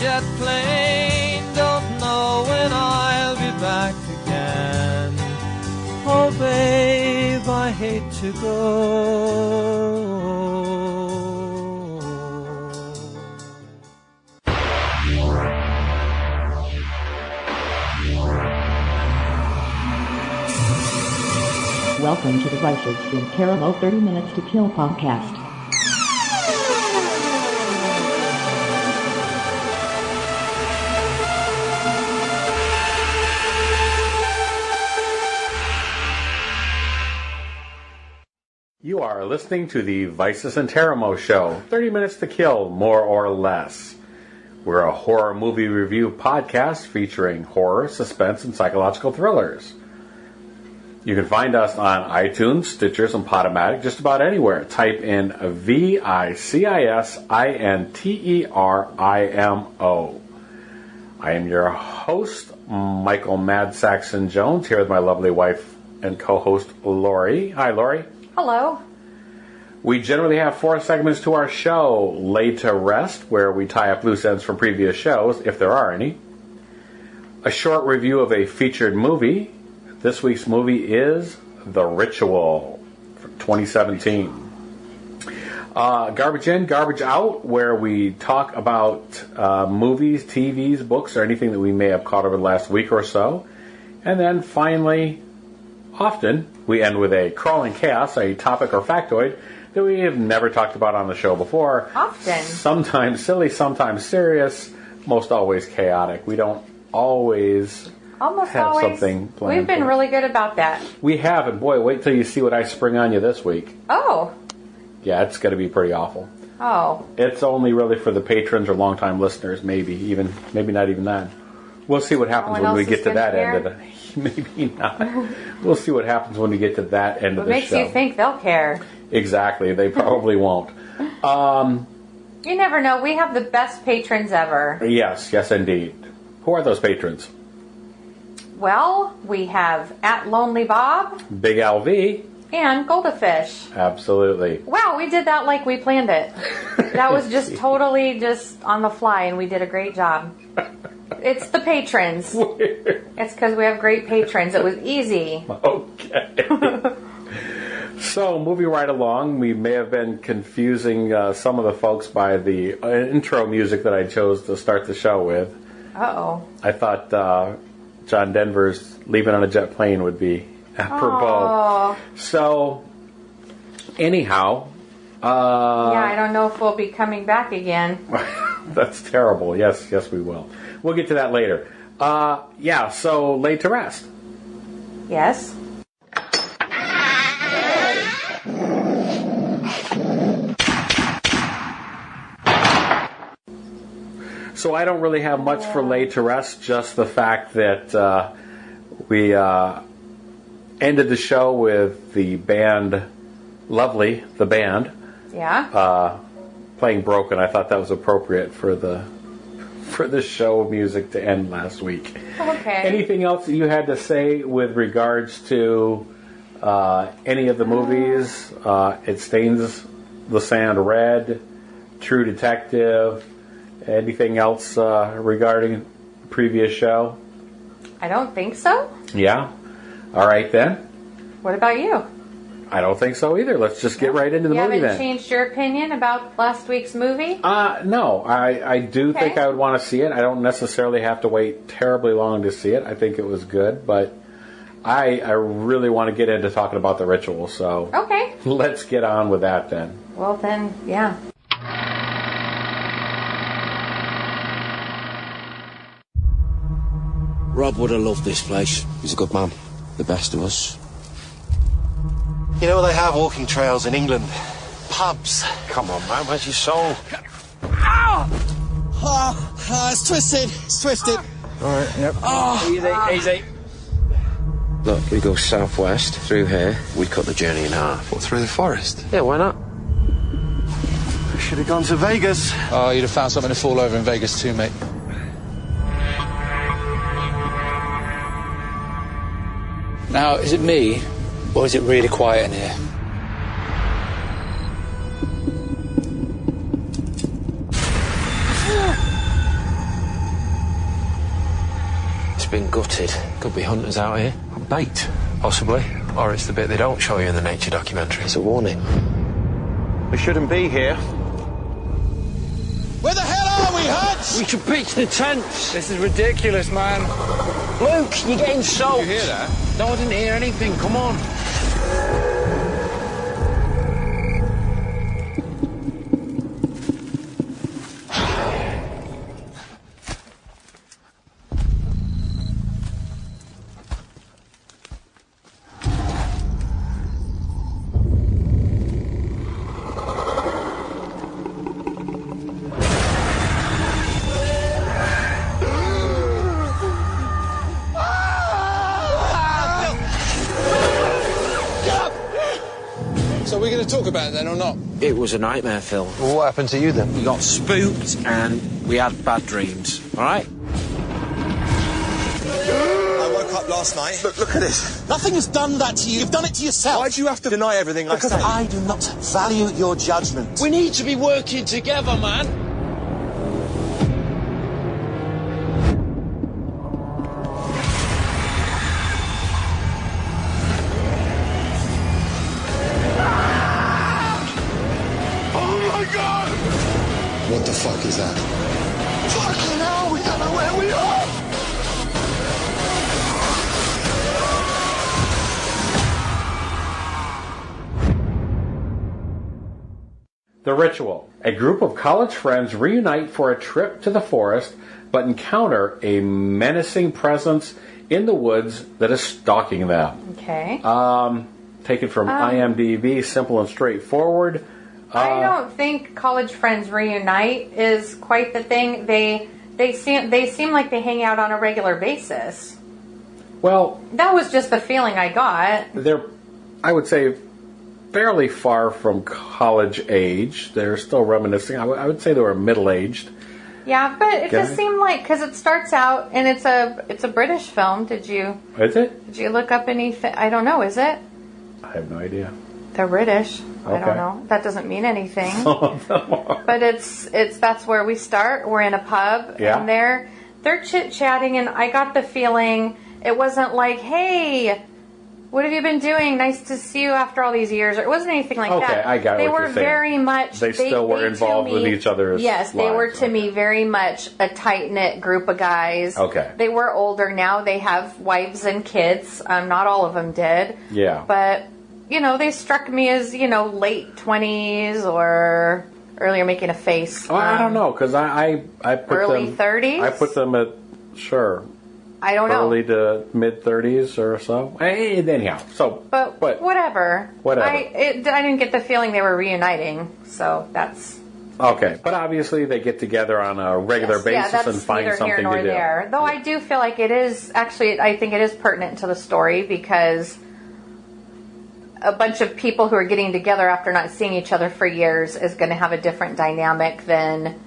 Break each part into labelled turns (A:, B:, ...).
A: jet plane. Don't know when I'll be back again. Oh, babe, I hate to go.
B: Welcome to the Vicis Interimo 30 Minutes to Kill podcast.
C: You are listening to the Vicis Interimo show, 30 Minutes to Kill, more or less. We're a horror movie review podcast featuring horror, suspense, and psychological thrillers. You can find us on iTunes, Stitchers, and Podomatic, just about anywhere. Type in VICISINTERIMO. I am your host, Michael Mad Saxon Jones, here with my lovely wife and co-host, Lori. Hi, Lori.
D: Hello.
C: We generally have 4 segments to our show. Laid to Rest, where we tie up loose ends from previous shows, if there are any. A short review of a featured movie. This week's movie is The Ritual, from 2017. Garbage In, Garbage Out, where we talk about movies, TVs, books, or anything that we may have caught over the last week or so. And then finally, often, we end with a Crawling Chaos, a topic or factoid that we have never talked about on the show before.
D: Often.
C: Sometimes silly, sometimes serious, most always chaotic. We don't always...
D: Almost
C: have
D: always.
C: Something planned.
D: We've been really good about that.
C: We have, and boy, wait till you see what I spring on you this week.
D: Oh.
C: Yeah, it's going to be pretty awful.
D: Oh.
C: It's only really for the patrons or longtime listeners, maybe not even that. We'll see what happens when we get to that end of the... Maybe not. We'll see what happens when we get to that end of the show.
D: What makes you think they'll care?
C: Exactly. They probably won't.
D: You never know. We have the best patrons ever.
C: Yes, indeed. Who are those patrons?
D: Well, we have @Lonely Bob,
C: Big LV,
D: and Goldafish.
C: Absolutely.
D: Wow, we did that like we planned it. That was just totally just on the fly, and we did a great job. It's the patrons. It's because we have great patrons. It was easy.
C: Okay. So, moving right along, we may have been confusing some of the folks by the intro music that I chose to start the show with.
D: Uh-oh.
C: I thought John Denver's Leaving on a Jet Plane would be apropos.
D: Oh.
C: So, anyhow...
D: yeah, I don't know if we'll be coming back again.
C: That's terrible. Yes, we will. We'll get to that later. So Laid to Rest.
D: Yes.
C: So I don't really have much for Laid to Rest, just the fact that we ended the show with the band, Lovely, the band, playing Broken. I thought that was appropriate for the show music to end last week.
D: Okay.
C: Anything else that you had to say with regards to any of the movies? It Stains the Sand Red, True Detective, anything else regarding the previous show?
D: I don't think so.
C: Yeah? All right then.
D: What about you?
C: I don't think so either. Let's just get right into the movie then.
D: You haven't changed your opinion about last week's movie?
C: No. I do think I would want to see it. I don't necessarily have to wait terribly long to see it. I think it was good, but I really want to get into talking about The Ritual, so...
D: Okay.
C: Let's get on with that then.
D: Well then, yeah.
E: Rob would have loved this place. He's a good man. The best of us.
F: You know, they have walking trails in England. Pubs.
E: Come on, man. Where's your soul?
F: It's twisted. It's twisted.
E: All right, yep. Easy. Look, we go southwest through here. We cut the journey in half.
F: What, through the forest?
E: Yeah, why not?
F: Should have gone to Vegas.
G: Oh, you'd have found something to fall over in Vegas too, mate. Now, is it me, or is it really quiet in here?
E: been gutted. Could be hunters out here. Bait, possibly. Or it's the bit they don't show you in the nature documentary. It's a warning.
F: We shouldn't be here. Where the hell are we, Hutch?
E: We should pitch the tents.
G: This is ridiculous, man.
E: Luke, you're getting soaked.
F: You hear that?
E: No, I didn't hear anything. Come on.
H: So we're going to talk about it then or not?
E: It was a nightmare, Phil.
F: Well, what happened to you then?
E: We got spooked and we had bad dreams. All right?
F: I woke up last night. Look at this. Nothing has done that to you. You've done it to yourself. Why do you have to deny everything I say? Because I do not value your judgment.
E: We need to be working together, man.
H: What the fuck is that?
F: Fucking hell, we don't know where we are.
C: The Ritual. A group of college friends reunite for a trip to the forest, but encounter a menacing presence in the woods that is stalking them.
D: Okay.
C: Taken from IMDb, simple and straightforward.
D: I don't think college friends reunite is quite the thing. They seem like they hang out on a regular basis.
C: Well,
D: That was just the feeling I got.
C: they're, I would say, fairly far from college age. They're still reminiscing. I would say they were middle-aged.
D: Yeah, but it
C: Okay.
D: just seemed like, because it starts out and it's a British film. Did you
C: Is it?
D: look up anything? I don't know. Is it?
C: I have no idea.
D: They're British. I
C: Okay.
D: don't know. That doesn't mean anything. But it's that's where we start. We're in a pub,
C: Yeah.
D: and they're chit chatting, and I got the feeling it wasn't like, "Hey, what have you been doing? Nice to see you after all these years." Or it wasn't anything like
C: Okay,
D: that.
C: I got
D: They
C: what
D: were
C: you're saying.
D: very much.
C: They still were
D: to
C: involved with each other's
D: Yes, they were
C: lives.
D: to
C: Okay.
D: me very much a tight knit group of guys.
C: Okay.
D: They were older now. They have wives and kids. Not all of them did.
C: Yeah.
D: But they struck me as, late 20s or earlier making a face.
C: Oh, I don't know, because I put
D: Early
C: them
D: 30s?
C: I put them at
D: I don't know.
C: early to mid 30s or so. Anyhow, so
D: But whatever.
C: Whatever.
D: I didn't get the feeling they were reuniting, so that's...
C: okay. But obviously they get together on a regular basis
D: that's
C: and find
D: neither
C: something
D: here nor
C: to do.
D: there. Though I do feel like it is, actually, I think it is pertinent to the story because a bunch of people who are getting together after not seeing each other for years is going to have a different dynamic than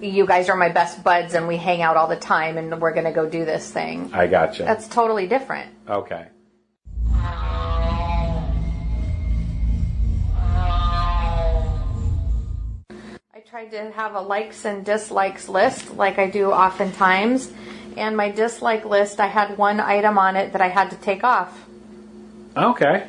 D: you guys are my best buds and we hang out all the time and we're going to go do this thing.
C: I gotcha.
D: That's totally different.
C: Okay.
D: I tried to have a likes and dislikes list like I do oftentimes, and my dislike list, I had one item on it that I had to take off.
C: Okay.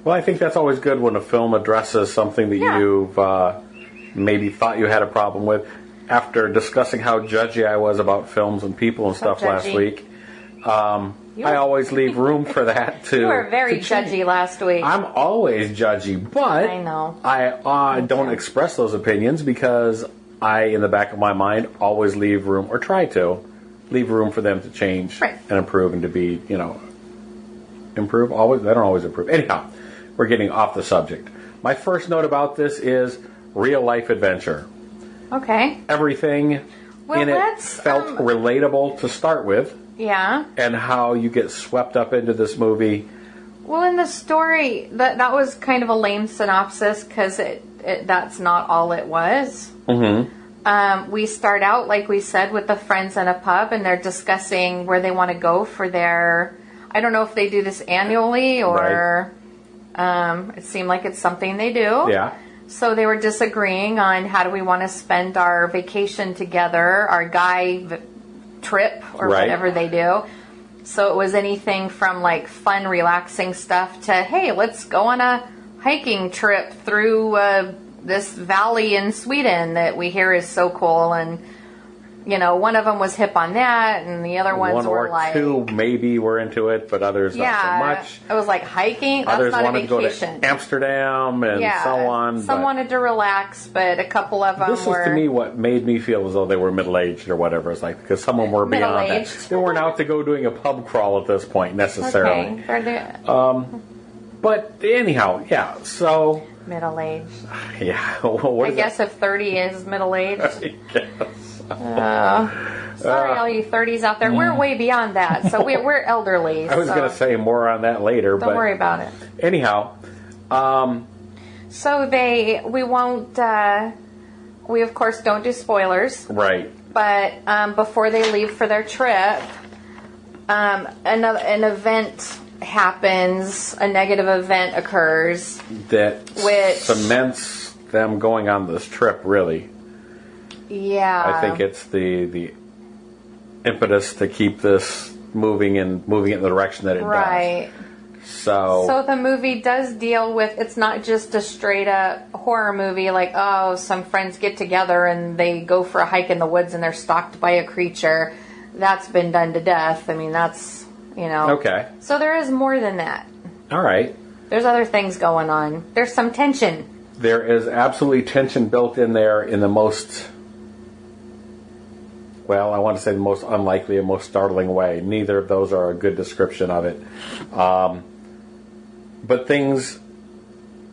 C: Well, I think that's always good when a film addresses something that
D: Yeah.
C: you've maybe thought you had a problem with. After discussing how judgy I was about films and people and stuff last
D: judgy.
C: week, I always leave room for that to.
D: You were very
C: to change.
D: judgy last week.
C: I'm always judgy, but
D: I know.
C: I don't express those opinions because I, in the back of my mind, always leave room, or try to leave room for them to change
D: Right.
C: and improve and to be, improve. Always, they don't always improve. Anyhow, we're getting off the subject. My first note about this is real life adventure.
D: Okay.
C: Everything
D: Well,
C: in it
D: let's,
C: felt relatable to start with,
D: Yeah.
C: and how you get swept up into this movie.
D: Well, in the story, that was kind of a lame synopsis because that's not all it was.
C: Mm-hmm.
D: We start out, like we said, with the friends in a pub, and they're discussing where they want to go for their... I don't know if they do this annually or... it seemed like it's something they do.
C: Yeah.
D: So they were disagreeing on how do we want to spend our vacation together. Our guy trip or whatever they do. So it was anything from like fun, relaxing stuff to, hey, let's go on a hiking trip through this valley in Sweden that we hear is so cool. And, you know, one of them was hip on that, and the other ones were like...
C: One or two maybe were into it, but others not so much.
D: It was like hiking. That's
C: others
D: not
C: wanted
D: a vacation.
C: to go to Amsterdam and so on.
D: Some wanted to relax, but a couple of them
C: This is, to me, what made me feel as though they were middle-aged or whatever. It's like, because some of them were beyond that. They weren't out to go doing a pub crawl at this point, necessarily.
D: Okay.
C: But anyhow, yeah, so...
D: Middle-aged.
C: Yeah. What
D: I guess if 30 is middle-aged.
C: I guess.
D: Sorry, all you 30s out there. We're way beyond that, so we're elderly.
C: I was going to say more on that later.
D: Don't worry about it.
C: Anyhow.
D: So we won't, we of course don't do spoilers.
C: Right.
D: But before they leave for their trip, an event happens, a negative event occurs.
C: Which cements them going on this trip, really.
D: Yeah.
C: I think it's the impetus to keep this moving in the direction that it does. So
D: the movie does deal with, it's not just a straight up horror movie like, oh, some friends get together and they go for a hike in the woods and they're stalked by a creature. That's been done to death. I mean, that's, you know.
C: Okay.
D: So there is more than that.
C: All right.
D: There's other things going on. There's some tension.
C: There is absolutely tension built in there in the most... Well, I want to say the most unlikely and most startling way. Neither of those are a good description of it. But things...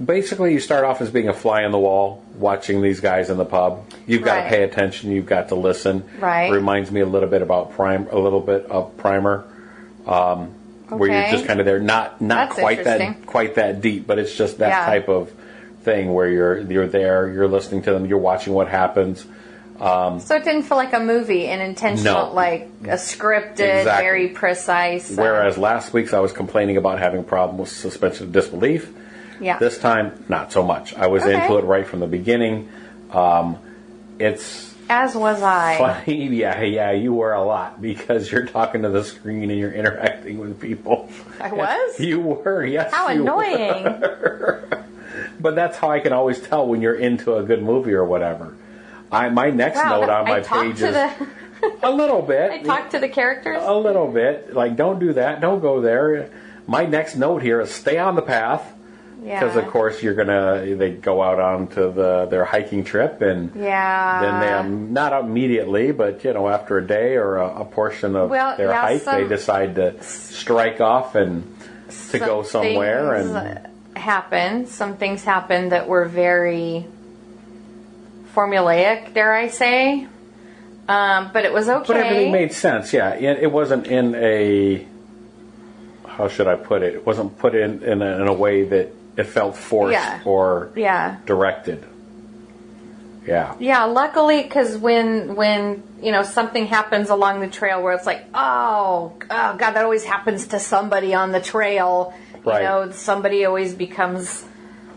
C: Basically, you start off as being a fly on the wall, watching these guys in the pub. You've got to pay attention. You've got to listen.
D: Right.
C: It reminds me a little bit of Primer, where you're just kind of there, not quite that deep, but it's just that type of thing where you're there, you're listening to them, you're watching what happens.
D: So it didn't feel like a movie, an intentional, like a scripted, very precise.
C: Whereas last week's I was complaining about having a problem with suspension of disbelief.
D: Yeah.
C: This time, not so much. I was into it right from the beginning. It's...
D: As was I.
C: Funny, yeah, you were a lot because you're talking to the screen and you're interacting with people.
D: I was?
C: You were, yes.
D: How annoying.
C: But that's how I can always tell when you're into a good movie or whatever. My next note on my page is a little bit.
D: I talk to the characters?
C: A little bit. Like, don't do that. Don't go there. My next note here is stay on the path. Because, of course, they go out onto their hiking trip, and then they, not immediately, but, after a day or a portion of their hike, they decide to strike off and to go somewhere.
D: Some things happen that were very formulaic, dare I say, but it was okay.
C: But everything made sense, yeah. It wasn't in a, how should I put it? It wasn't put in a way that it felt forced or directed. Yeah.
D: Yeah, luckily, because when something happens along the trail where it's like, oh God, that always happens to somebody on the trail.
C: Right.
D: Somebody always becomes,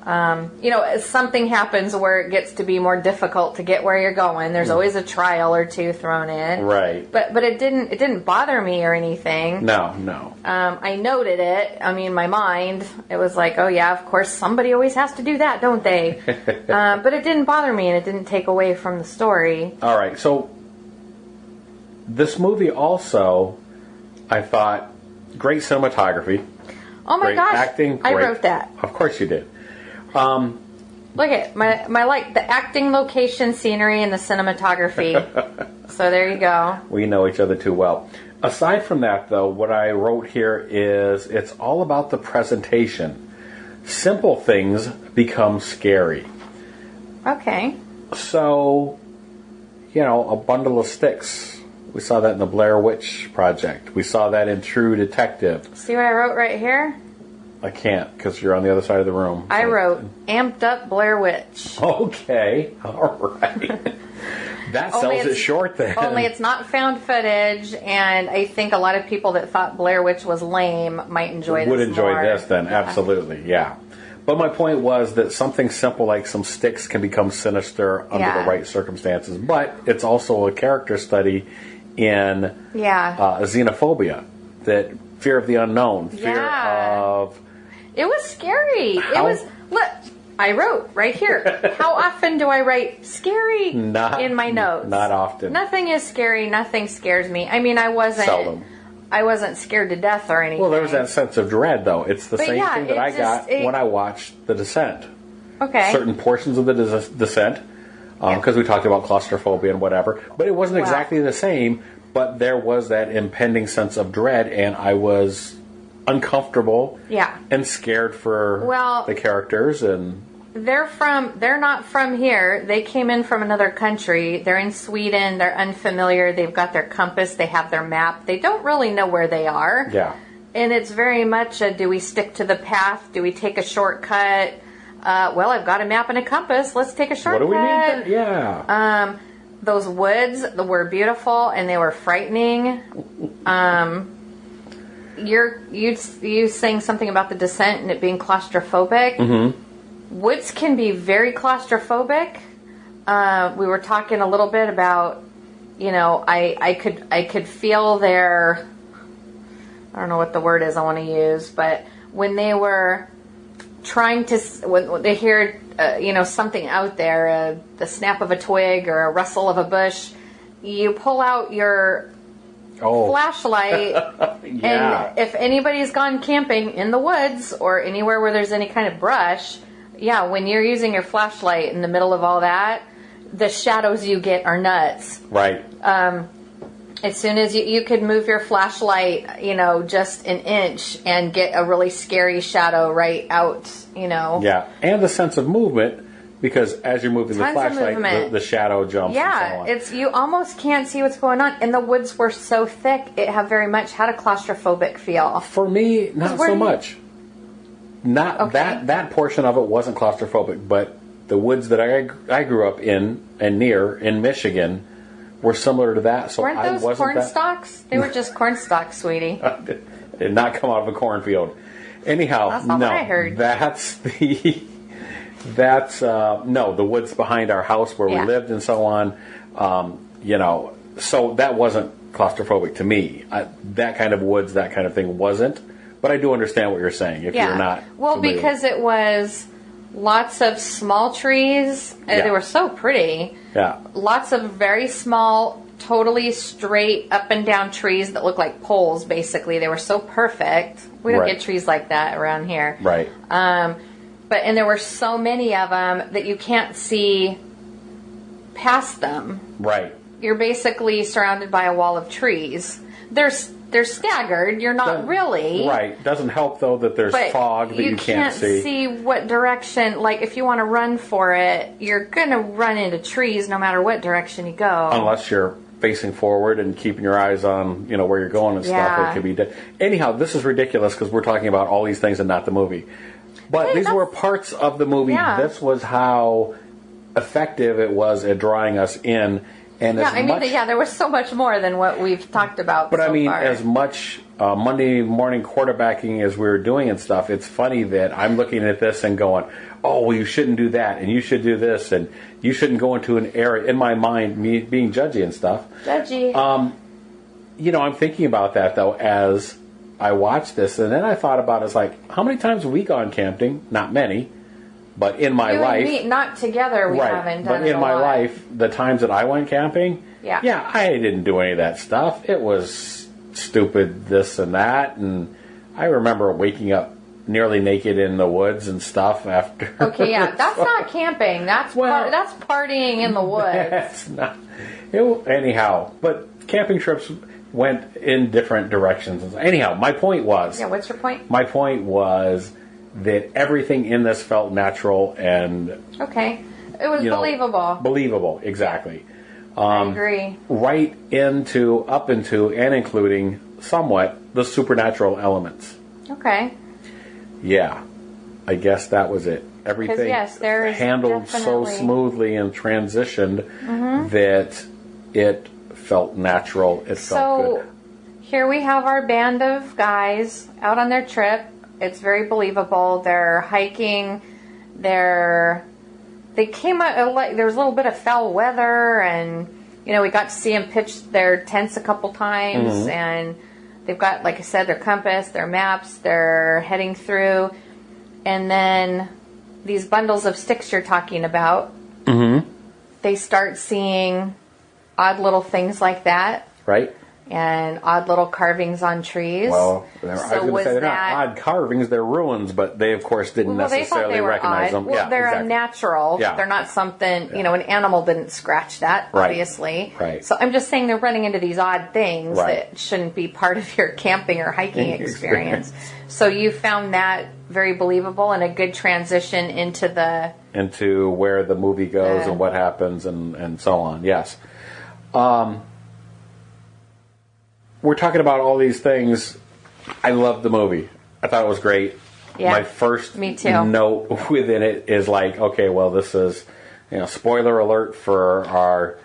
D: something happens where it gets to be more difficult to get where you're going. There's always a trial or two thrown in.
C: Right.
D: But it didn't bother me or anything.
C: No.
D: I noted it. I mean, my mind, it was like, oh yeah, of course somebody always has to do that, don't they? But it didn't bother me and it didn't take away from the story.
C: All right. So this movie also, I thought, great cinematography.
D: Oh my gosh.
C: Acting, great.
D: I wrote that.
C: Of course you did.
D: Look at my like the acting, location, scenery, and the cinematography. So there you go.
C: We know each other too well. Aside from that, though, what I wrote here is it's all about the presentation. Simple things become scary.
D: Okay.
C: So, a bundle of sticks. We saw that in the Blair Witch Project. We saw that in True Detective.
D: See what I wrote right here?
C: I can't, because you're on the other side of the room.
D: I wrote, amped up Blair Witch.
C: Okay, all right. That sells it short then.
D: Only it's not found footage, and I think a lot of people that thought Blair Witch was lame might enjoy this
C: Would enjoy
D: more.
C: this then, absolutely, yeah. But my point was that something simple like some sticks can become sinister under the right circumstances. But it's also a character study in xenophobia, that fear of the unknown, fear of...
D: It was scary. It was... Look, I wrote right here. How often do I write scary in my notes?
C: Not often.
D: Nothing is scary. Nothing scares me. I mean, I wasn't scared to death or anything.
C: Well, there was that sense of dread, though. It's the same thing that I got when I watched The Descent.
D: Okay.
C: Certain portions of The Descent, because we talked about claustrophobia and whatever, but it wasn't exactly the same, but there was that impending sense of dread, and I was uncomfortable and scared for the characters. And
D: they're not from here. They came in from another country. They're in Sweden. They're unfamiliar. They've got their compass. They have their map. They don't really know where they are.
C: Yeah.
D: And it's very much a, do we stick to the path? Do we take a shortcut? Well, I've got a map and a compass. Let's take a shortcut.
C: What do we need? Yeah.
D: Those woods were beautiful and they were frightening. You saying something about The Descent and it being claustrophobic.
C: Mm-hmm.
D: Woods can be very claustrophobic. We were talking a little bit about, I could feel their, I don't know what the word is I want to use, but when they were trying to, when they hear, something out there, the snap of a twig or a rustle of a bush, you pull out your flashlight, and if anybody's gone camping in the woods or anywhere where there's any kind of brush, when you're using your flashlight in the middle of all that, the shadows you get are nuts.
C: Right.
D: As soon as you could move your flashlight, just an inch and get a really scary shadow right out,
C: Yeah, and the sense of movement, because as you're moving the flashlight, the shadow jumps and so on.
D: You almost can't see what's going on. And the woods were so thick, it very much had a claustrophobic feel.
C: For me, not so much. That portion of it wasn't claustrophobic, but the woods that I grew up in and near in Michigan were similar to that. So
D: weren't those corn stalks? They were just corn stalks, sweetie.
C: Did not come out of a cornfield. Anyhow,
D: that's not what I heard.
C: The woods behind our house where we lived and so on. So that wasn't claustrophobic to me. That kind of woods, that kind of thing wasn't. But I do understand what you're saying. If you're not familiar.
D: Because it was lots of small trees. They were so pretty.
C: Yeah.
D: Lots of very small, totally straight up and down trees that look like poles, basically. They were so perfect. We don't get trees like that around here.
C: Right.
D: And there were so many of them that you can't see past them.
C: Right.
D: You're basically surrounded by a wall of trees. They're staggered. You're not really.
C: Right. Doesn't help, though, that there's fog that you can't see.
D: You can't see what direction. Like, if you want to run for it, you're going to run into trees no matter what direction you go.
C: Unless you're facing forward and keeping your eyes on, where you're going and stuff. It could be anyhow, this is ridiculous because we're talking about all these things and not the movie. But these were parts of the movie. Yeah. This was how effective it was at drawing us in. And
D: there was so much more than what we've talked about.
C: But
D: so far.
C: As much Monday morning quarterbacking as we were doing and stuff, it's funny that I'm looking at this and going, oh, well, you shouldn't do that, and you should do this, and you shouldn't go into an area, in my mind, me being judgy and stuff.
D: Judgy.
C: I'm thinking about that, though, as I watched this, and then I thought about it, it's like, how many times have we gone camping? Not many. But in my life...
D: And me, not together, we haven't done it
C: But in my life, the times that I went camping, I didn't do any of that stuff. It was stupid this and that, and I remember waking up nearly naked in the woods and stuff after...
D: Okay, that's not camping. That's partying in the woods.
C: That's not... anyhow, but camping trips went in different directions. Anyhow, my point was...
D: Yeah, what's your point?
C: My point was... that everything in this felt natural and...
D: Okay. It was believable.
C: Believable, exactly.
D: I agree.
C: Right up into, and including, somewhat, the supernatural elements.
D: Okay.
C: Yeah. I guess that was it. Everything handled so smoothly and transitioned that it felt natural. It felt good.
D: Here we have our band of guys out on their trip. It's very believable. They're hiking. They came out, there was a little bit of foul weather, and we got to see them pitch their tents a couple times, and they've got, like I said, their compass, their maps, they're heading through, and then these bundles of sticks you're talking about, they start seeing odd little things like that.
C: Right.
D: And odd little carvings on trees.
C: Well, I was going to say they're not odd carvings, they're ruins, but they, of course, didn't necessarily recognize them.
D: Well, they're unnatural. Yeah. They're not something, an animal didn't scratch that, obviously.
C: Right.
D: So I'm just saying they're running into these odd things that shouldn't be part of your camping or hiking experience. So you found that very believable and a good transition into
C: where the movie goes and what happens and so on. Yes. We're talking about all these things. I loved the movie. I thought it was great.
D: Yeah,
C: my first
D: me too.
C: note within it is like, okay, well, this is, spoiler alert for our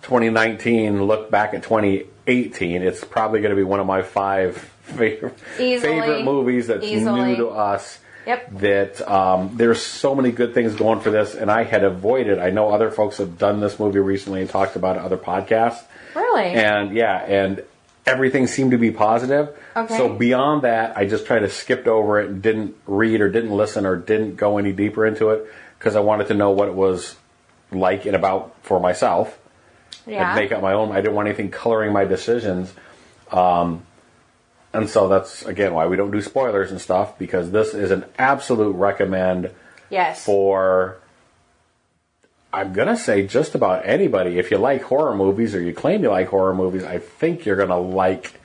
C: 2019 look back at 2018. It's probably going to be one of my 5 favorite movies that's new to us.
D: Yep.
C: That there's so many good things going for this, and I had avoided. I know other folks have done this movie recently and talked about it on other podcasts.
D: Really?
C: And everything seemed to be positive.
D: Okay.
C: So beyond that, I just tried to skip over it and didn't read or didn't listen or didn't go any deeper into it because I wanted to know what it was like and about for myself.
D: Yeah.
C: And make up my own. I didn't want anything coloring my decisions. And so that's, again, why we don't do spoilers and stuff, because this is an absolute recommend for, I'm going to say, just about anybody. If you like horror movies or you claim you like horror movies, I think you're going to like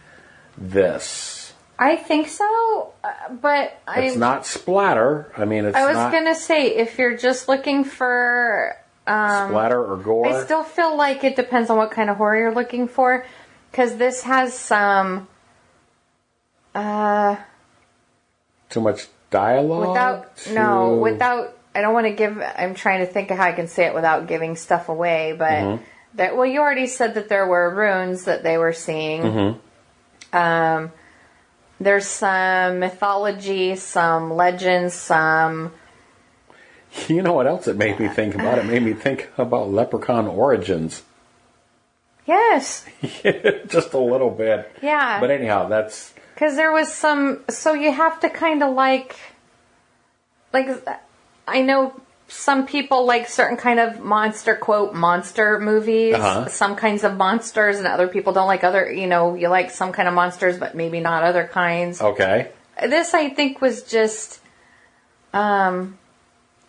C: this.
D: I think so, but
C: it's not splatter. I mean, it's
D: I was going to say, if you're just looking for
C: splatter or gore,
D: I still feel like it depends on what kind of horror you're looking for, because this has some
C: too much dialogue.
D: Without. I don't want to give. I'm trying to think of how I can say it without giving stuff away. But you already said that there were runes that they were seeing. There's some mythology, some legends, some.
C: You know what else it made me think about? It made me think about Leprechaun Origins.
D: Yes.
C: Just a little bit.
D: Yeah.
C: But anyhow, that's...
D: Because there was some... So you have to kind of like... I know some people like certain kind of monster movies. Some kinds of monsters, and other people don't like other... you like some kind of monsters, but maybe not other kinds.
C: Okay.
D: This, I think, was just...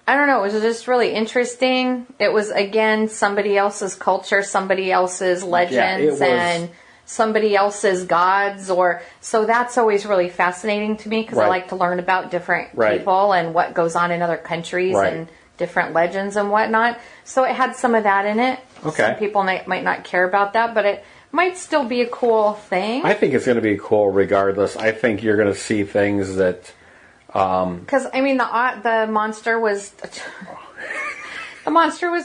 D: I don't know, it was just really interesting. It was, again, somebody else's culture, somebody else's legends, and somebody else's gods. So that's always really fascinating to me, because I like to learn about different people and what goes on in other countries and different legends and whatnot. So it had some of that in it.
C: Okay.
D: Some people might not care about that, but it might still be a cool thing.
C: I think it's going to be cool regardless. I think you're going to see things that...
D: Because the monster was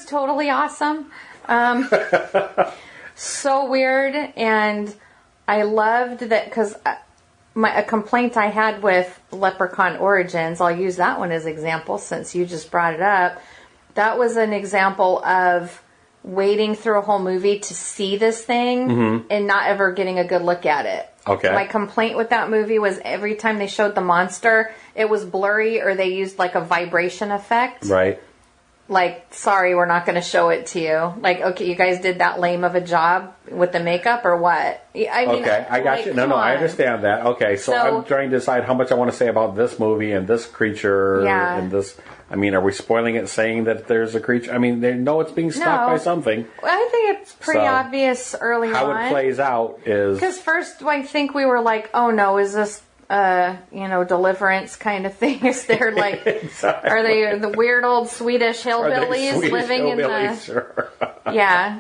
D: totally awesome, so weird, and I loved that, because a complaint I had with Leprechaun Origins, I'll use that one as example since you just brought it up. That was an example of waiting through a whole movie to see this thing and not ever getting a good look at it.
C: Okay.
D: My complaint with that movie was every time they showed the monster, it was blurry, or they used like a vibration effect.
C: Right.
D: Like, sorry, we're not going to show it to you. Like, okay, you guys did that lame of a job with the makeup, or what? I mean,
C: okay, I got you. No, I understand that. Okay, so I'm trying to decide how much I want to say about this movie and this creature and this. I mean, are we spoiling it saying that there's a creature? I mean, they know it's being stalked by something.
D: Well, I think it's pretty obvious early on.
C: How it plays out is...
D: Because first, I think we were like, oh no, is this, Deliverance kind of thing? Is there like...
C: Exactly.
D: Are they the weird old Swedish hillbillies living in the...
C: Sure.
D: Yeah.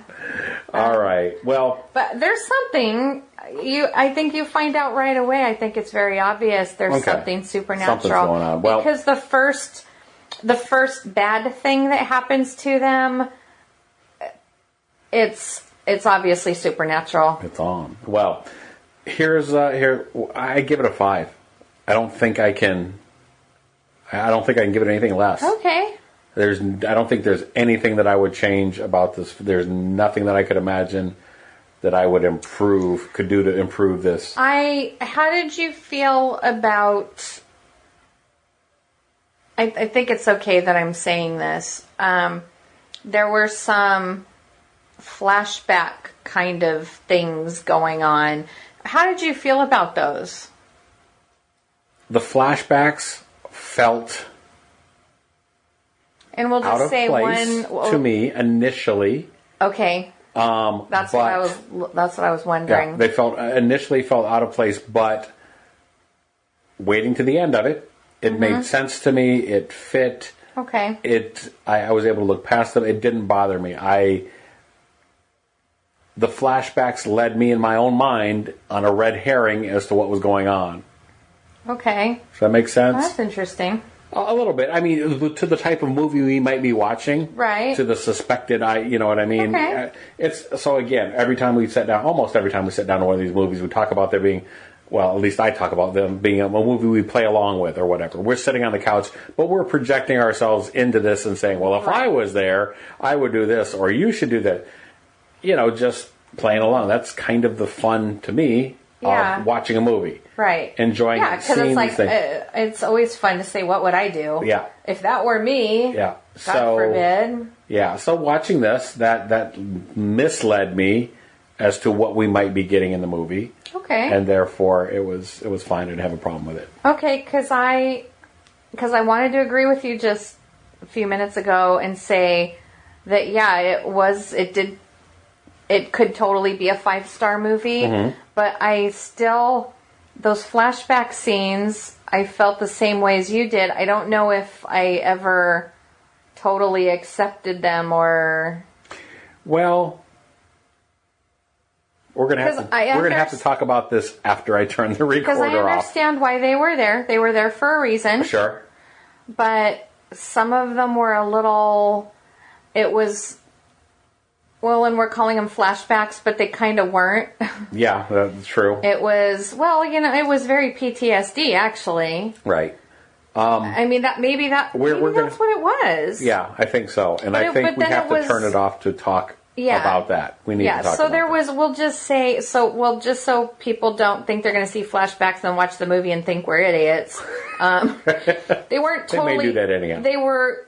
C: All right. Well...
D: But there's something... I think you find out right away. I think it's very obvious there's something supernatural.
C: Something's going on. Well,
D: because the first bad thing that happens to them, it's obviously supernatural.
C: It's on. Well, I give it a 5. I don't think I can give it anything less.
D: Okay.
C: I don't think there's anything that I would change about this. There's nothing that I could imagine that I would could do to improve this.
D: How did you feel about... I think it's okay that I'm saying this. There were some flashback kind of things going on. How did you feel about those?
C: The flashbacks felt
D: and we'll just
C: out of
D: say
C: place to me initially.
D: Okay. That's what I was wondering.
C: Yeah, they initially felt out of place, but waiting to the end of it, it made sense to me. It fit.
D: Okay.
C: I was able to look past them. It didn't bother me. The flashbacks led me in my own mind on a red herring as to what was going on.
D: Okay.
C: Does that make sense?
D: That's interesting.
C: A little bit. I mean, to the type of movie we might be watching.
D: Right.
C: To the suspected, you know what I mean?
D: Okay.
C: So again, almost every time we sit down to one of these movies, we talk about there being, well, at least I talk about them being a movie we play along with or whatever. We're sitting on the couch, but we're projecting ourselves into this and saying, well, if I was there, I would do this, or you should do that. You know, just playing along. That's kind of the fun, to me, of watching a movie.
D: Right.
C: Enjoying
D: because it's like, it's always fun to say, what would I do?
C: Yeah.
D: If that were me,
C: God
D: forbid.
C: Yeah, so watching this, that misled me as to what we might be getting in the movie.
D: Okay.
C: And therefore, it was fine. I didn't have a problem with it.
D: Okay, because I wanted to agree with you just a few minutes ago and say that, it could totally be a 5-star movie, but I still, those flashback scenes, I felt the same way as you did. I don't know if I ever totally accepted them or...
C: Well, we're gonna have to talk about this after I turn the recorder off.
D: Because I understand why they were there. They were there for a reason.
C: Sure.
D: But some of them were a little... It was... Well, and we're calling them flashbacks, but they kind of weren't.
C: Yeah, that's true.
D: It was, it was very PTSD, actually.
C: Right.
D: I mean, that's what it was.
C: Yeah, I think so. And I think we have to turn it off to talk about that. We need to talk about that.
D: So there was, we'll just so people don't think they're going to see flashbacks and watch the movie and think we're idiots. They weren't totally...
C: They may do that anyhow.
D: They were...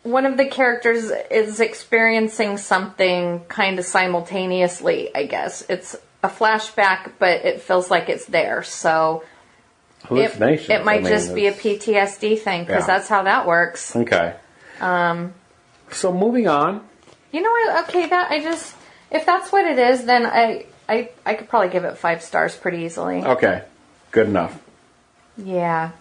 D: One of the characters is experiencing something kind of simultaneously, I guess. It's a flashback, but it feels like it's there. So
C: hallucinations.
D: It might just be a PTSD thing, because that's how that works.
C: Okay. So moving on.
D: You know what? Okay, if that's what it is, then I could probably give it 5 stars pretty easily.
C: Okay. Good enough.
D: Yeah.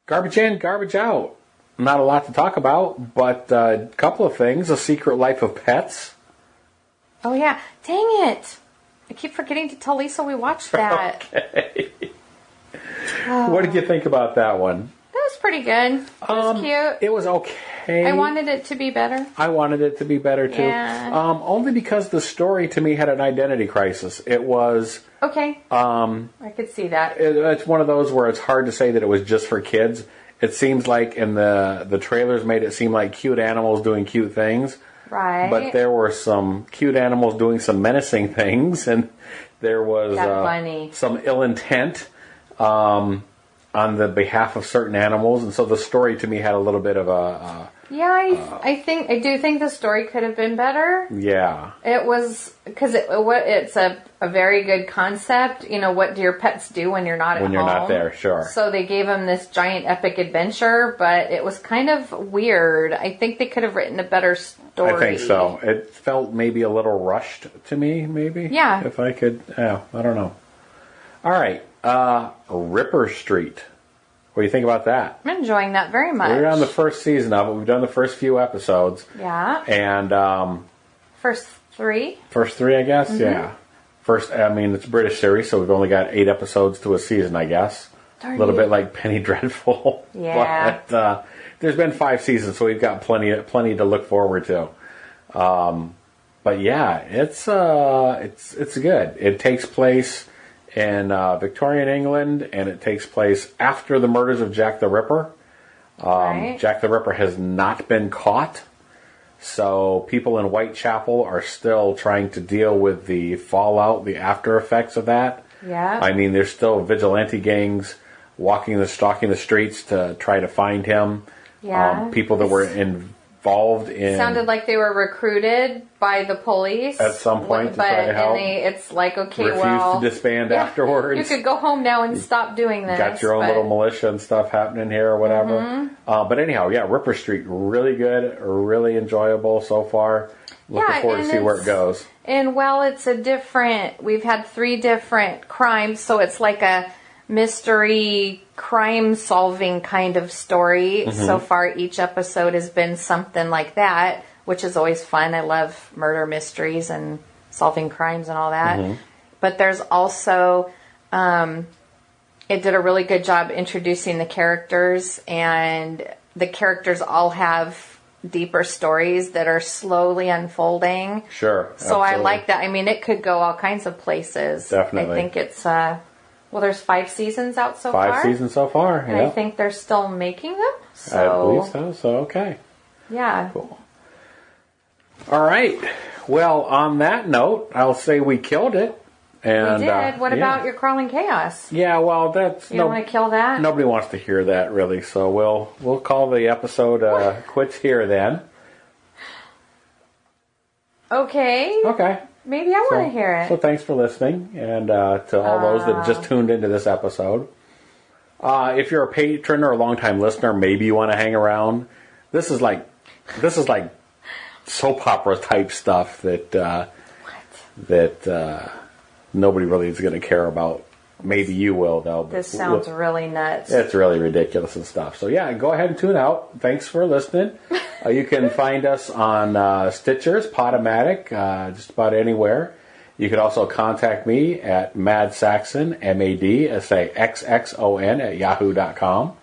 C: Garbage in, garbage out. Not a lot to talk about, but a couple of things. A Secret Life of Pets.
D: Oh, yeah. Dang it. I keep forgetting to tell Lisa we watched that.
C: Okay. What did you think about that one?
D: That was pretty good. It was cute.
C: It was okay.
D: I wanted it to be better.
C: I wanted it to be better, too.
D: Yeah.
C: Only because the story, to me, had an identity crisis. It was...
D: Okay. I could see that.
C: It's one of those where it's hard to say that it was just for kids. It seems like in the trailers made it seem like cute animals doing cute things.
D: Right.
C: But there were some cute animals doing some menacing things, and there was some ill intent on the behalf of certain animals, and so the story to me had a little bit of a... I do think the story could have been better. Yeah.
D: It was, because it's a very good concept. You know, what do your pets do when you're not at home?
C: When you're not there, sure.
D: So they gave them this giant epic adventure, but it was kind of weird. I think they could have written a better story.
C: I think so. It felt maybe a little rushed to me, maybe.
D: Yeah.
C: If I could, I don't know. All right. Ripper Street. What do you think about that?
D: I'm enjoying that very much.
C: We're on the first season of it. We've done the first few episodes.
D: Yeah.
C: And...
D: first 3?
C: First 3, I guess? Mm-hmm. Yeah. It's a British series, so we've only got 8 episodes to a season, I guess. A little bit like Penny Dreadful.
D: Yeah.
C: But there's been 5 seasons, so we've got plenty to look forward to. But yeah, it's good. It takes place in Victorian England, and it takes place after the murders of Jack the Ripper.
D: Right.
C: Jack the Ripper has not been caught, so people in Whitechapel are still trying to deal with the fallout, the after effects of that.
D: Yeah.
C: I mean, there's still vigilante gangs stalking the streets to try to find him.
D: Yeah.
C: People that were involved in...
D: Sounded like they were recruited by the police.
C: At some point to try to help.
D: It's like, okay,
C: refused to disband afterwards.
D: You could go home now and stop doing this.
C: Got your own little militia and stuff happening here or whatever.
D: Mm-hmm.
C: But anyhow, yeah, Ripper Street, really good, really enjoyable so far. Looking forward to see where it goes.
D: And we've had 3 different crimes, so it's like a mystery crime solving kind of story.
C: Mm-hmm.
D: So far, each episode has been something like that, which is always fun. I love murder mysteries and solving crimes and all that.
C: Mm-hmm.
D: But there's also, it did a really good job introducing the characters, and the characters all have deeper stories that are slowly unfolding.
C: Sure.
D: So I
C: absolutely.
D: like that. I mean, it could go all kinds of places.
C: Definitely.
D: I think it's, there's 5 seasons out so far.
C: 5 seasons so far,
D: And
C: yeah.
D: I think they're still making them. So,
C: I believe so, okay.
D: Yeah.
C: Cool. All right. Well, on that note, I'll say we killed it. And,
D: We did. What about your Crawling Chaos?
C: Yeah, well, that's...
D: You don't want to kill that?
C: Nobody wants to hear that, really, so we'll call the episode quits here then.
D: Okay.
C: Okay.
D: Maybe I want to hear it.
C: So thanks for listening, and to all those that just tuned into this episode. If you're a patron or a longtime listener, maybe you want to hang around. This is like soap opera type stuff that nobody really is going to care about. Maybe you will, though.
D: This sounds really nuts.
C: It's really ridiculous and stuff. So, yeah, go ahead and tune out. Thanks for listening. You can find us on Stitchers, Podomatic, just about anywhere. You can also contact me at madsaxon, MADSAXXON at yahoo.com.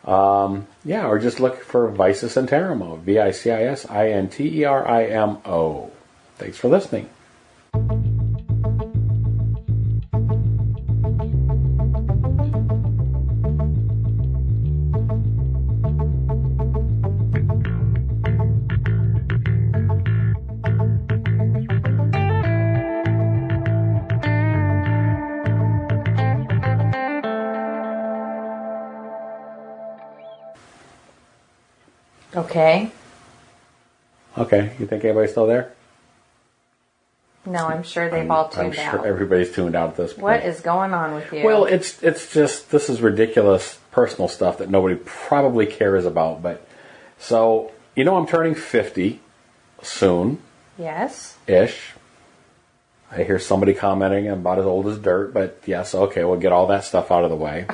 C: Or just look for Vicis Interimo, VICISINTERIMO. Thanks for listening.
D: Okay.
C: Okay, you think anybody's still there?
D: No, I'm sure they've all tuned
C: I'm sure
D: out.
C: everybody's tuned out at this point.
D: What is going on with you?
C: Well, it's just, this is ridiculous personal stuff that nobody probably cares about. But so, I'm turning 50 soon.
D: Yes.
C: Ish. I hear somebody commenting I'm about as old as dirt, but yes, okay, we'll get all that stuff out of the way.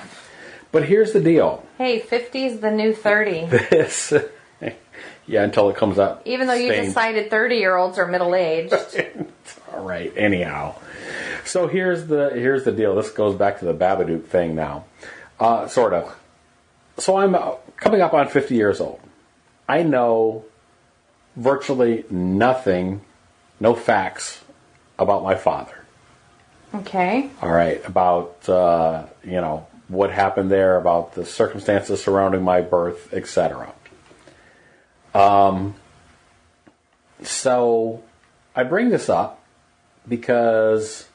C: But here's the deal.
D: Hey, 50 is the new 30.
C: This, yeah, until it comes up.
D: Even though you decided 30-year-olds are middle-aged.
C: All right. Anyhow, so here's the deal. This goes back to the Babadook thing now, sort of. So I'm coming up on 50 years old. I know virtually nothing, no facts about my father.
D: Okay.
C: All right, about what happened there, about the circumstances surrounding my birth, etc. So I bring this up because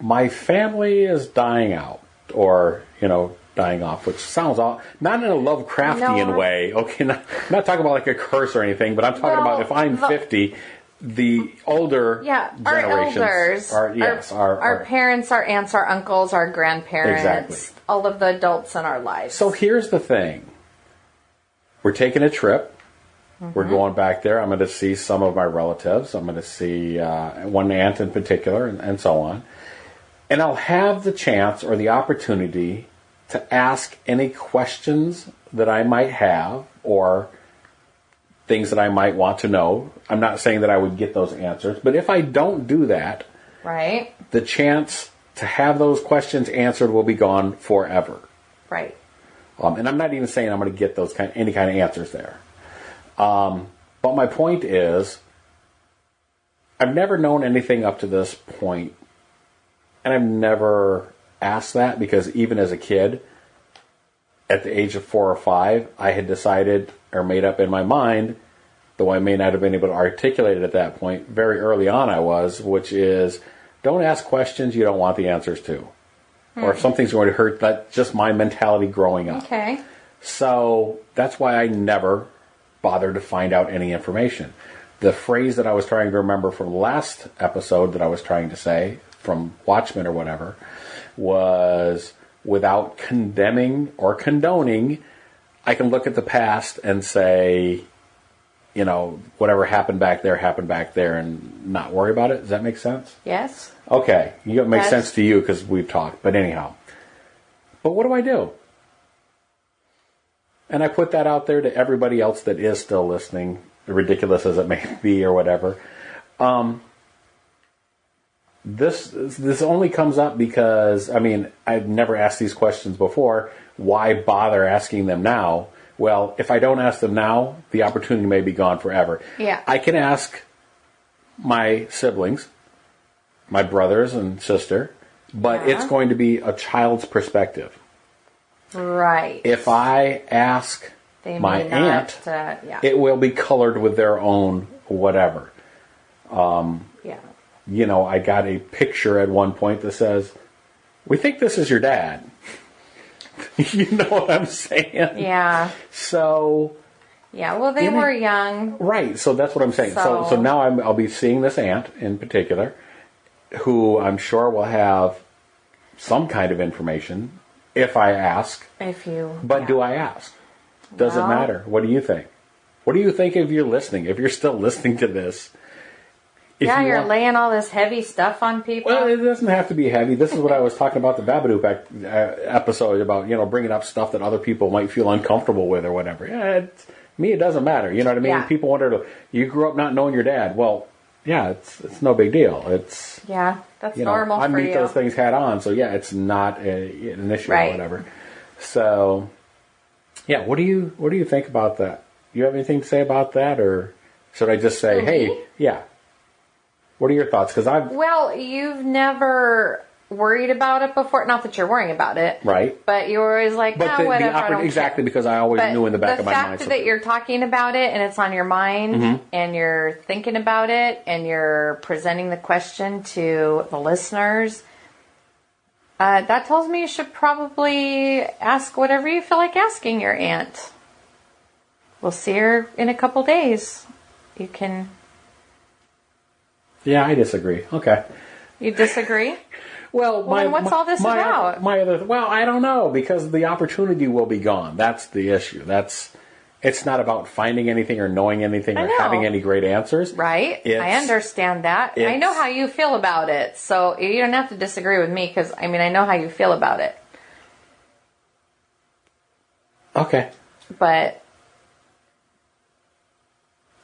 C: my family is dying out, or dying off, which sounds not in a Lovecraftian way. Okay, not talking about like a curse or anything, but I'm talking about if I'm 50, the older generations,
D: our elders, our parents, our aunts, our uncles, our grandparents,
C: exactly.
D: all of the adults in our lives.
C: So here's the thing. We're taking a trip. Mm-hmm. We're going back there. I'm going to see some of my relatives. I'm going to see one aunt in particular, and so on. And I'll have the chance or the opportunity to ask any questions that I might have or things that I might want to know. I'm not saying that I would get those answers, but if I don't do that,
D: right,
C: the chance to have those questions answered will be gone forever.
D: Right.
C: And I'm not even saying I'm going to get any kind of answers there. But my point is, I've never known anything up to this point, and I've never asked that, because even as a kid, at the age of 4 or 5, I had decided or made up in my mind, though I may not have been able to articulate it at that point, very early on I was, which is, don't ask questions you don't want the answers to. Or if something's going to hurt, that's just my mentality growing up.
D: Okay.
C: So that's why I never bothered to find out any information. The phrase that I was trying to remember from the last episode that I was trying to say, from Watchmen or whatever, was, without condemning or condoning, I can look at the past and say, you know, whatever happened back there, and not worry about it. Does that make sense?
D: Yes.
C: Okay. It makes sense to you because we've talked. But anyhow. But what do I do? And I put that out there to everybody else that is still listening, ridiculous as it may be or whatever. This only comes up because, I mean, I've never asked these questions before. Why bother asking them now? Well, if I don't ask them now, the opportunity may be gone forever.
D: Yeah.
C: I can ask my siblings, my brothers and sister, but it's going to be a child's perspective.
D: Right.
C: If I ask my aunt, it will be colored with their own whatever.
D: Yeah.
C: You know, I got a picture at one point that says, "We think this is your dad." You know what I'm saying?
D: Yeah.
C: So.
D: Yeah, well, they were young.
C: Right, so that's what I'm saying. So now I'll be seeing this aunt in particular, who I'm sure will have some kind of information if I ask. But do I ask? Does it matter? What do you think? What do you think if you're listening? If you're still listening to this?
D: You're laying all this heavy stuff on people.
C: Well, it doesn't have to be heavy. This is what I was talking about the Babadook episode about, you know, bringing up stuff that other people might feel uncomfortable with or whatever. Yeah, me, it doesn't matter. You know what I mean?
D: Yeah.
C: People wonder, you grew up not knowing your dad. Well, yeah, it's no big deal. It's
D: that's normal for you.
C: I meet those things head on, so yeah, it's not an issue or whatever. So, yeah, what do you think about that? You have anything to say about that, or should I just say, hey, yeah? What are your thoughts?
D: Well, you've never worried about it before. Not that you're worrying about it,
C: right?
D: But you're always like, whatever. I don't
C: exactly
D: care.
C: Because I always knew in the back of my mind.
D: The fact that you're talking about it and it's on your mind and you're thinking about it and you're presenting the question to the listeners, that tells me you should probably ask whatever you feel like asking your aunt. We'll see her in a couple days. You can.
C: Yeah, I disagree. Okay.
D: You disagree?
C: Well,
D: then what's all this about?
C: I don't know, because the opportunity will be gone. That's the issue. It's not about finding anything or knowing anything or having any great answers.
D: Right. I understand that. I know how you feel about it. So you don't have to disagree with me because, I mean, I know how you feel about it.
C: Okay.
D: But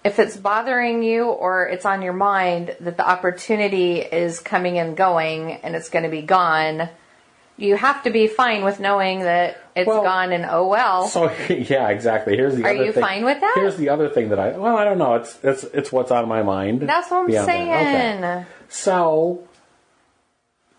D: if it's bothering you or it's on your mind that the opportunity is coming and going and it's going to be gone, you have to be fine with knowing that it's gone and oh well.
C: So yeah, exactly. Here's the other thing. Are
D: you fine with that?
C: Here's the other thing that I don't know. It's what's on my mind.
D: That's what I'm saying.
C: Okay. So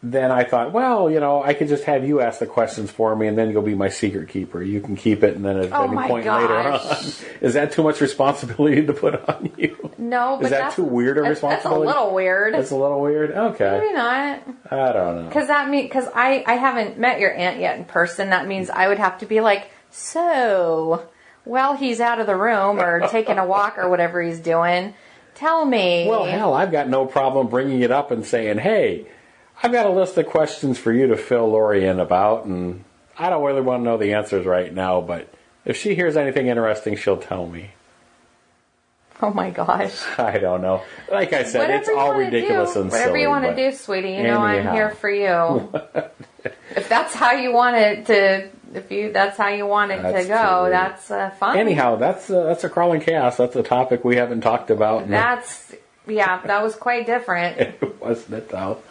C: then I thought, well, you know, I could just have you ask the questions for me, and then you'll be my secret keeper. You can keep it, and then at any point later on, is that too much responsibility to put on you?
D: No, but
C: is that too weird a responsibility?
D: That's a little weird.
C: It's a little weird. Okay,
D: maybe not.
C: I don't know.
D: Because I haven't met your aunt yet in person. That means I would have to be like, so, well, he's out of the room or taking a walk or whatever he's doing. Tell me.
C: Well, hell, I've got no problem bringing it up and saying, hey, I've got a list of questions for you to fill Lori in about, and I don't really want to know the answers right now, but if she hears anything interesting, she'll tell me.
D: Oh my gosh.
C: I don't know. Like I said, whatever it's all ridiculous and silly.
D: Whatever you want to do, sweetie, you know I'm here for you. If that's how you want it to, that's how you want it to go, that's fine.
C: Anyhow, that's a crawling chaos. That's a topic we haven't talked about.
D: That was quite different.
C: It wasn't it though?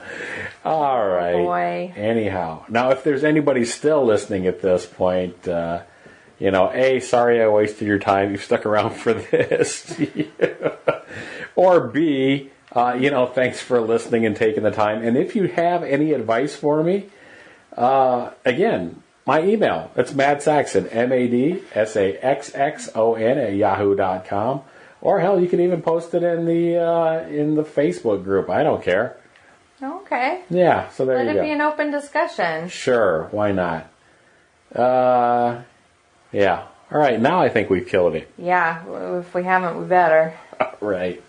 C: All right.
D: Boy.
C: Anyhow, now if there's anybody still listening at this point, A, sorry I wasted your time. You've stuck around for this. Or B, thanks for listening and taking the time. And if you have any advice for me, again, my email, it's madsaxon, MADSAXXON at yahoo.com. Or hell, you can even post it in the Facebook group. I don't care.
D: Okay.
C: Yeah, so there you go.
D: Let it be an open discussion.
C: Sure, why not? Yeah. All right, now I think we've killed it.
D: Yeah, if we haven't, we better.
C: Right.